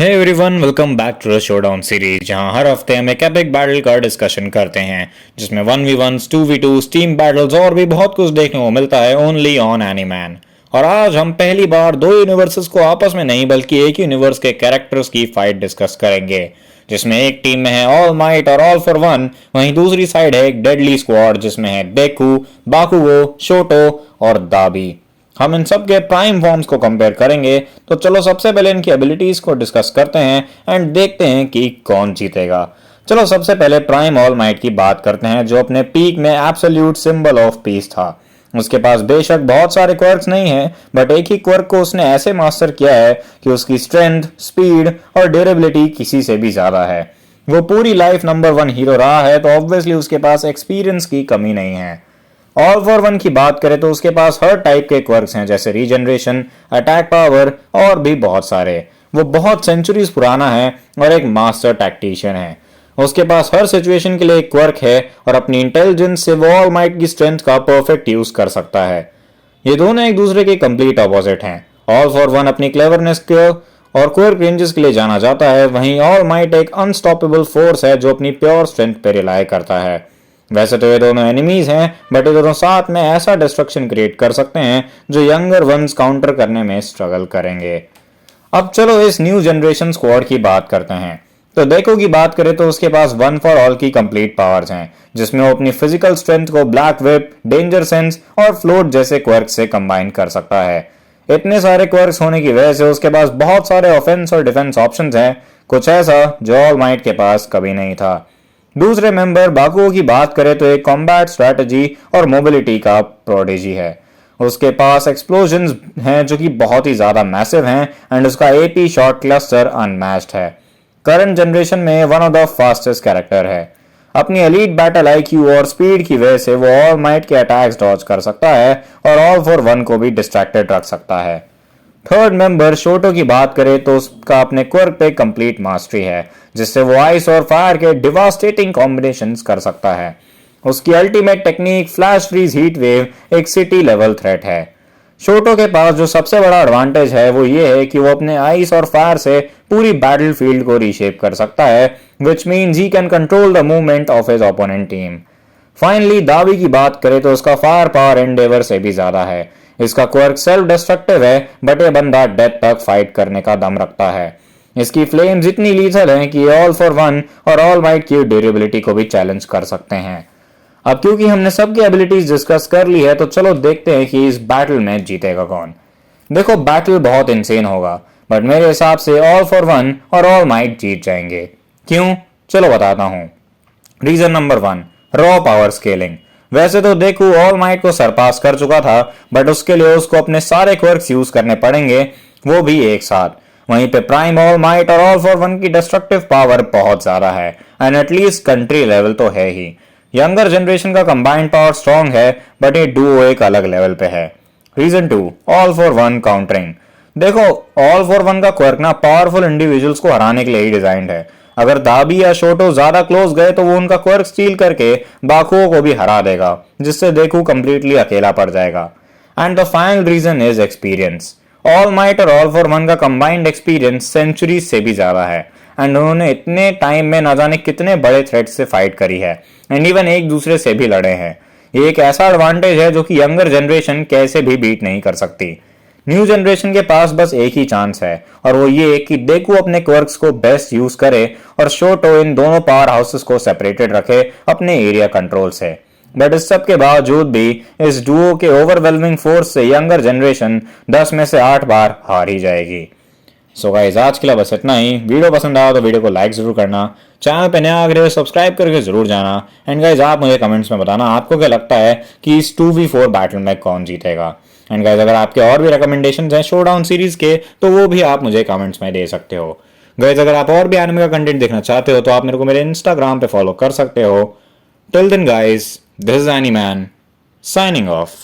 Hey everyone, welcome back to the showdown series, जहां हर हफ्ते हम एक एपिक बैटल का डिस्कशन करते हैं जिसमें 1v1s, 2v2, टीम बैटल्स और भी बहुत कुछ देखने को मिलता है ओनली ऑन एनीमैन। और आज हम पहली बार दो यूनिवर्सेस को आपस में नहीं बल्कि एक यूनिवर्स के कैरेक्टर्स की फाइट डिस्कस करेंगे, जिसमें एक टीम में है ऑल माइट और ऑल फॉर वन, वहीं दूसरी साइड है एक डेडली स्क्वाड जिसमें है डेकू, बाकुगो, शोटो और दाबी। हम इन सब के प्राइम फॉर्म्स को कंपेयर करेंगे, तो चलो सबसे पहले इनकी एबिलिटीज को डिस्कस करते हैं एंड देखते हैं कि कौन जीतेगा। चलो सबसे पहले प्राइम ऑल माइट की बात करते हैं, जो अपने पीक में एब्सोल्यूट सिंबल ऑफ पीस था। उसके पास बेशक बहुत सारे क्वर्क्स नहीं है, बट एक ही क्वर्क को उसने ऐसे मास्टर किया है कि उसकी स्ट्रेंथ, स्पीड और ड्यूरेबिलिटी किसी से भी ज्यादा है। वो पूरी लाइफ नंबर 1 हीरो रहा है, तो ऑब्वियसली उसके पास एक्सपीरियंस की कमी नहीं है। ऑल फॉर वन की बात करें तो उसके पास हर टाइप के क्वर्क्स हैं, जैसे रीजनरेशन, अटैक पावर और भी बहुत सारे। वो बहुत सेंचुरीज पुराना है और एक मास्टर टैक्टिशियन है। उसके पास हर सिचुएशन के लिए एक क्वर्क है और अपनी इंटेलिजेंस से वो ऑल माइट की स्ट्रेंथ का परफेक्ट यूज कर सकता है। ये दोनों एक दूसरे के कंप्लीट ऑपोजिट हैं। ऑल फॉर वन अपनी क्लेवरनेस के और क्वर्क रेंजेस के लिए जाना जाता है, वहीं ऑल माइट एक अनस्टॉपेबल फोर्स है जो अपनी प्योर स्ट्रेंथ पर रिलाय करता है। वैसे तो ये दोनों एनिमीज हैं, बट ये दोनों साथ में ऐसा डिस्ट्रक्शन क्रिएट कर सकते हैं जो यंगर वंस काउंटर करने में स्ट्रगल करेंगे। अब चलो इस न्यू जनरेशन स्क्वाड की बात करते हैं। तो देखो की बात करें तो उसके पास वन फॉर ऑल की कंप्लीट पावर्स हैं, जिसमें वो अपनी फिजिकल स्ट्रेंथ को ब्लैक विप, डेंजर सेंस और फ्लोट जैसे क्वर्क से कंबाइन कर सकता है। इतने सारे क्वर्क्स होने की वजह से उसके पास बहुत सारे ऑफेंस और डिफेंस ऑप्शंस हैं, कुछ ऐसा जो ऑल माइट के पास कभी नहीं था। दूसरे मेंबर बाकुओ की बात करें तो एक कॉम्बैट स्ट्रैटेजी और मोबिलिटी का प्रोडिजी है। उसके पास एक्सप्लोजन्स हैं जो कि बहुत ही ज्यादा मैसिव हैं एंड उसका एपी शॉट क्लस्टर अनमैच्ड है। करंट जनरेशन में one of the fastest character है। अपनी एलीट बैटल आईक्यू और स्पीड की वजह से वो ऑल माइट के अटैक्स डॉज कर सकता है और ऑल फॉर वन को भी डिस्ट्रैक्टेड रख सकता है। थर्ड मेंबर शोटो की बात करें तो उसका अपने क्वर्क पे कंप्लीट मास्टरी है, जिससे वो आइस और फायर के डिवास्टेटिंग कॉम्बिनेशंस कर सकता है। उसकी ultimate technique flash freeze heat wave एक सिटी लेवल थ्रेट है। शोटो के पास जो सबसे बड़ा एडवांटेज है वो ये है कि वो अपने आइस और फायर से पूरी बैटलफील्ड को रीशेप कर सकता है, which means he can control the movement of his opponent team. Finally दावी की बात करें तो उसका फायर पावर एंडेवर से भी ज्यादा है। इसका क्वर्क सेल्फ डिस्ट्रक्टिव है, बट ये बंदा डेथ तक फाइट करने का दम रखता है। इसकी फ्लेम्स इतनी लीथल हैं कि ऑल फॉर वन और ऑल माइट की ड्यूरेबिलिटी को भी चैलेंज कर सकते हैं। अब क्योंकि हमने सबकी एबिलिटीज डिस्कस कर ली है, तो चलो देखते हैं कि इस बैटल में जीतेगा कौन। देखो बैटल बहुत इंसेन होगा, बट मेरे हिसाब से ऑल फॉर वन और ऑल माइट जीत जाएंगे। क्यों? चलो बताता हूं। Reason number 1, raw power scaling. वैसे तो देखो ऑल माइट को सरपास कर चुका था, बट उसके लिए उसको अपने सारे क्वर्क्स यूज करने पड़ेंगे, वो भी एक साथ। वहीं पे प्राइम ऑल माइट और ऑल फॉर वन की डिस्ट्रक्टिव पावर बहुत ज्यादा है एंड एटलीस्ट कंट्री लेवल तो है ही। यंगर जनरेशन का कंबाइंड पावर स्ट्रॉन्ग है, बट ये डुओ एक अलग लेवल पे है। Reason 2, all for one countering. देखो ऑल फॉर वन का क्वर्क ना पावरफुल इंडिविजुअल्स को हराने के लिए ही डिजाइंड है। अगर दाबी या शोटो ज्यादा क्लोज गए तो वो उनका क्वर्क स्टील करके बाकुओ को भी हरा देगा, जिससे देखो कंप्लीटली अकेला पड़ जाएगा। And the final reason is experience. All might और ऑल फॉर वन का कंबाइंड एक्सपीरियंस सेंचुरीज से भी ज्यादा है एंड उन्होंने इतने टाइम में ना जाने कितने बड़े थ्रेट्स से फाइट करी है एंड इवन एक दूसरे से भी लड़े हैं। ये एक ऐसा एडवांटेज है जो कि यंगर जनरेशन कैसे भी बीट नहीं कर सकती। न्यू जनरेशन के पास बस एक ही चांस है, और वो ये कि डेकू अपने क्वर्क्स को बेस्ट यूज करे और शोटो इन दोनों पावर हाउसेस को सेपरेटेड रखे अपने एरिया कंट्रोल से। बट इस सब के बावजूद भी इस डुओ के ओवरवेलमिंग फोर्स से यंगर जनरेशन 10 में से 8 बार हार ही जाएगी। सो गाइस, आज के लिए बस इतना ही। वीडियो पसंद आया तो वीडियो को लाइक जरूर करना, चैनल पे नया आगे सब्सक्राइब करके जरूर जाना एंड गाइस आप मुझे कमेंट्स में बताना आपको क्या लगता है कि इस 2v4 बैटल में कौन जीतेगा। एंड गाइस अगर आपके और भी रिकमेंडेशंस हैं शोडाउन सीरीज के, तो वो भी आप मुझे कमेंट्स में दे सकते हो। गाइस अगर आप और भी एनिमे का कंटेंट देखना चाहते हो तो आप मेरे को मेरे इंस्टाग्राम पे फॉलो कर सकते हो। Till then guys, this is एनीमैन साइनिंग ऑफ।